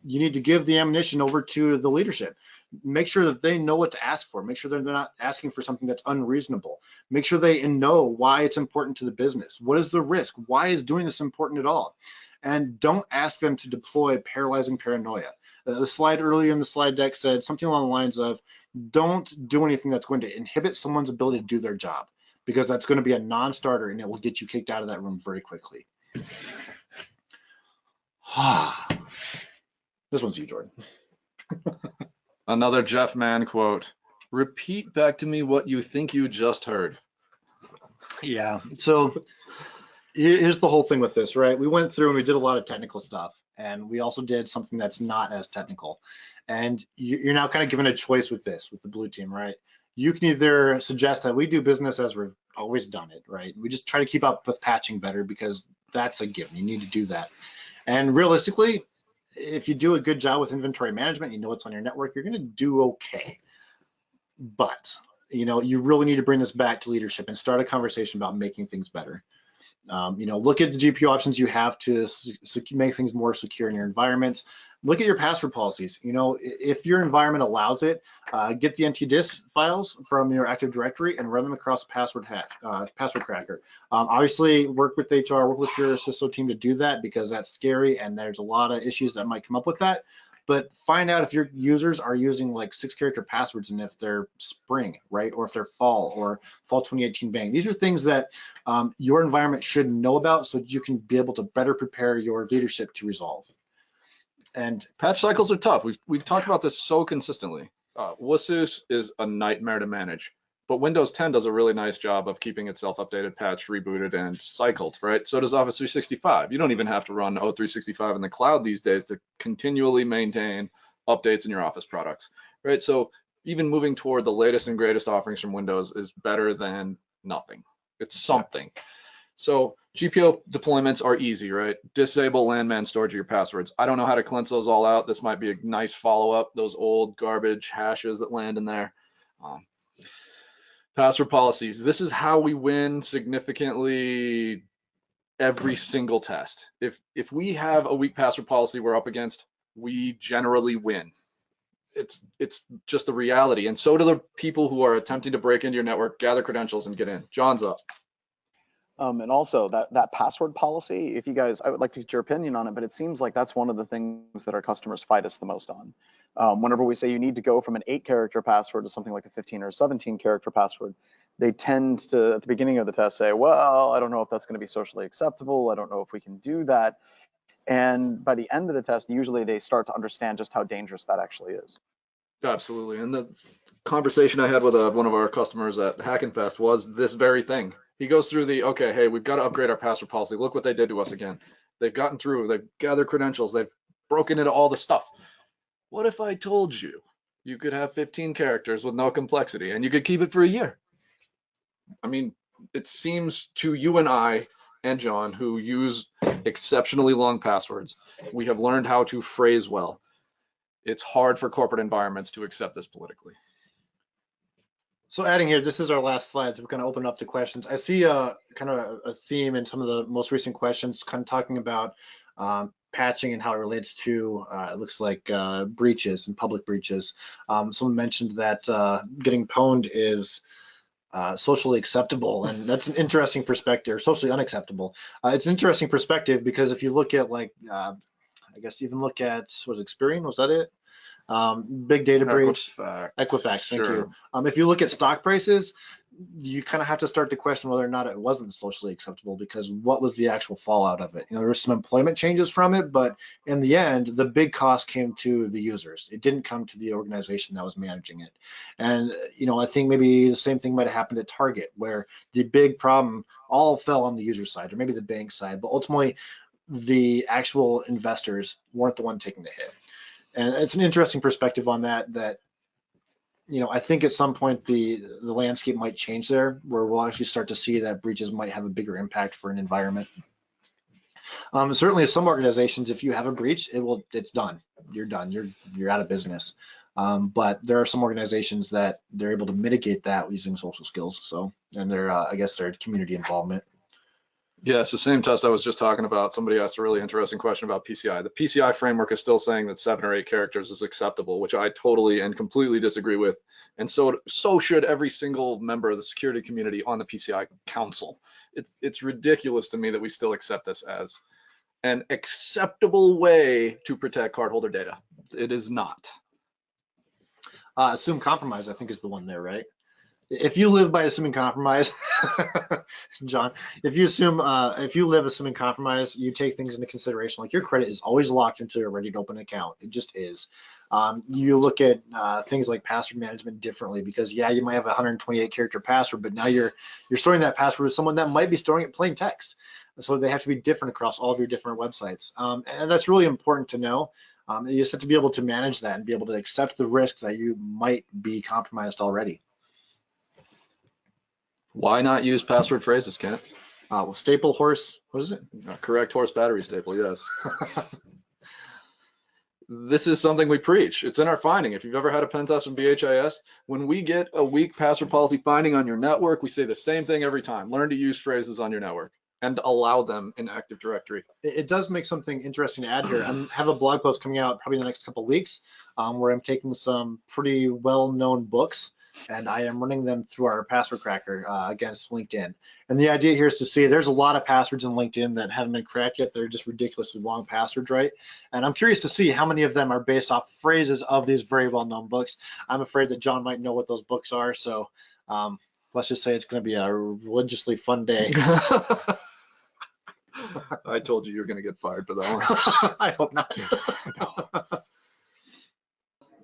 You need to give the ammunition over to the leadership. Make sure that they know what to ask for. Make sure they're not asking for something that's unreasonable. Make sure they know why it's important to the business. What is the risk? Why is doing this important at all? And don't ask them to deploy paralyzing paranoia. The slide earlier in the slide deck said something along the lines of, don't do anything that's going to inhibit someone's ability to do their job, because that's going to be a non-starter and it will get you kicked out of that room very quickly. This one's you, Jordan. Another Jeff Mann quote. Repeat back to me what you think you just heard. Yeah, so here's the whole thing with this, right? We went through and we did a lot of technical stuff, and we also did something that's not as technical. And you're now kind of given a choice with this, with the blue team, right? You can either suggest that we do business as we've always done it, right? We just try to keep up with patching better because that's a given. You need to do that. And realistically, if you do a good job with inventory management, you know what's on your network, you're going to do okay. But, you know, you really need to bring this back to leadership and start a conversation about making things better. Look at the GPU options you have to make things more secure in your environment. Look at your password policies. If your environment allows it, get the ntdis files from your Active Directory and run them across password cracker. Obviously, work with HR, work with your CISO team to do that, because that's scary and there's a lot of issues that might come up with that. But find out if your users are using like 6-character passwords, and if they're spring, right? Or if they're fall 2018 bang. These are things that your environment should know about, so that you can be able to better prepare your leadership to resolve. And patch cycles are tough. We've talked about this so consistently. WSUS is a nightmare to manage, but Windows 10 does a really nice job of keeping itself updated, patched, rebooted, and cycled, right? So does Office 365. You don't even have to run O365 in the cloud these days to continually maintain updates in your Office products, right? So even moving toward the latest and greatest offerings from Windows is better than nothing. It's something. So GPO deployments are easy, right? Disable Lanman Storage of your passwords. I don't know how to cleanse those all out. This might be a nice follow-up, those old garbage hashes that land in there. Password policies. This is how we win significantly every single test. If we have a weak password policy we're up against, we generally win. It's just the reality. And so do the people who are attempting to break into your network, gather credentials, and get in. John's up. And also that password policy, if you guys, I would like to get your opinion on it, but it seems like that's one of the things that our customers fight us the most on. Whenever we say you need to go from an 8-character password to something like a 15 or 17-character password, they tend to, at the beginning of the test, say, well, I don't know if that's going to be socially acceptable. I don't know if we can do that. And by the end of the test, usually they start to understand just how dangerous that actually is. Absolutely. And the conversation I had with one of our customers at Hackenfest was this very thing. He goes through okay, hey, we've got to upgrade our password policy. Look what they did to us again. They've gotten through, they've gathered credentials, they've broken into all the stuff. What if I told you you could have 15 characters with no complexity and you could keep it for a year? I mean, it seems to you and I and John, who use exceptionally long passwords, we have learned how to phrase well. It's hard for corporate environments to accept this politically. So adding here, this is our last slide, so we're going to open up to questions. I see kind of a theme in some of the most recent questions, kind of talking about patching and how it relates to, it looks like breaches and public breaches. Someone mentioned that getting pwned is socially acceptable, and that's an interesting perspective, or socially unacceptable. It's an interesting perspective, because if you look at like, I guess even look at, was Experian, was that it? Big data breach, Equifax, sure. Thank you. If you look at stock prices, you kind of have to start to question whether or not it wasn't socially acceptable, because what was the actual fallout of it? There were some employment changes from it, but in the end, the big cost came to the users. It didn't come to the organization that was managing it. And I think maybe the same thing might have happened at Target, where the big problem all fell on the user side, or maybe the bank side, but ultimately the actual investors weren't the one taking the hit. And it's an interesting perspective on that, I think at some point the landscape might change there, where we'll actually start to see that breaches might have a bigger impact for an environment. Certainly some organizations, if you have a breach, it's done. You're done. You're out of business. But there are some organizations that they're able to mitigate that using social skills. So, and I guess their community involvement. Yeah, it's the same test I was just talking about. Somebody asked a really interesting question about PCI. The PCI framework is still saying that 7 or 8 characters is acceptable, which I totally and completely disagree with. And so should every single member of the security community on the PCI council. It's ridiculous to me that we still accept this as an acceptable way to protect cardholder data. It is not. Assume compromise, I think, is the one there, right? If you live by assuming compromise, John, if you live assuming compromise, you take things into consideration. Like your credit is always locked until you're ready to open an account. It just is. You look at things like password management differently, because yeah, you might have a 128 character password, but now you're storing that password with someone that might be storing it plain text. So they have to be different across all of your different websites. And that's really important to know. You just have to be able to manage that and be able to accept the risk that you might be compromised already. Why not use password phrases, Kent? Well, staple horse, what is it? Correct horse battery staple, yes. This is something we preach. It's in our finding. If you've ever had a pen test from BHIS, when we get a weak password policy finding on your network, we say the same thing every time. Learn to use phrases on your network. and allow them in Active Directory. It does make something interesting to add here. I have a blog post coming out probably in the next couple of weeks where I'm taking some pretty well-known books and I am running them through our password cracker against LinkedIn. And the idea here is to see there's a lot of passwords in LinkedIn that haven't been cracked yet. They're just ridiculously long passwords, right? And I'm curious to see how many of them are based off phrases of these very well-known books. I'm afraid that John might know what those books are. So let's just say it's going to be a religiously fun day. I told you you're going to get fired for that one. I hope not.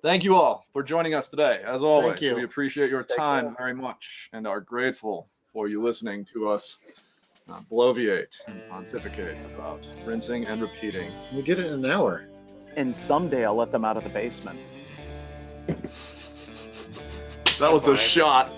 Thank you all for joining us today. As always, Thank you. we appreciate your time very much and are grateful for you listening to us bloviate and pontificate about rinsing and repeating. We did it in an hour. And someday I'll let them out of the basement. That was a shot.